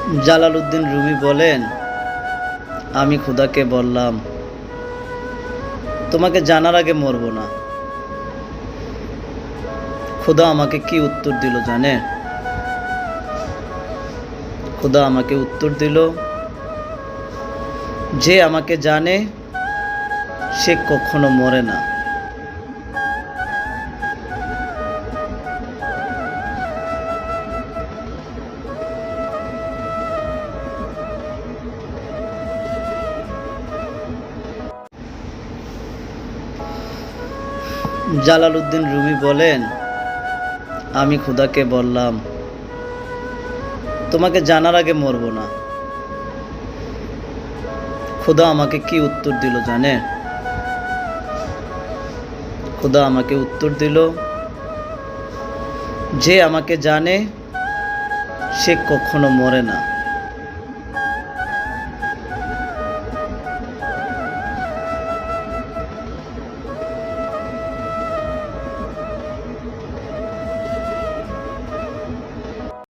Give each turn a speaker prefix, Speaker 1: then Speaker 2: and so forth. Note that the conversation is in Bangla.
Speaker 1: জালালউদ্দিন রুমি বলেন, আমি খোদাকে বললাম, তোমাকে জানার আগে মরব না। খোদা আমাকে কি উত্তর দিল জানে? খোদা আমাকে উত্তর দিল, যে আমাকে জানে সে কখনো মরে না। জালালউদ্দিন রুমি বলেন, আমি খোদাকে বললাম, তোমাকে জানার আগে মরব না। খোদা আমাকে কি উত্তর দিল জানে? খোদা আমাকে উত্তর দিল, যে আমাকে জানে সে কখনো মরে না।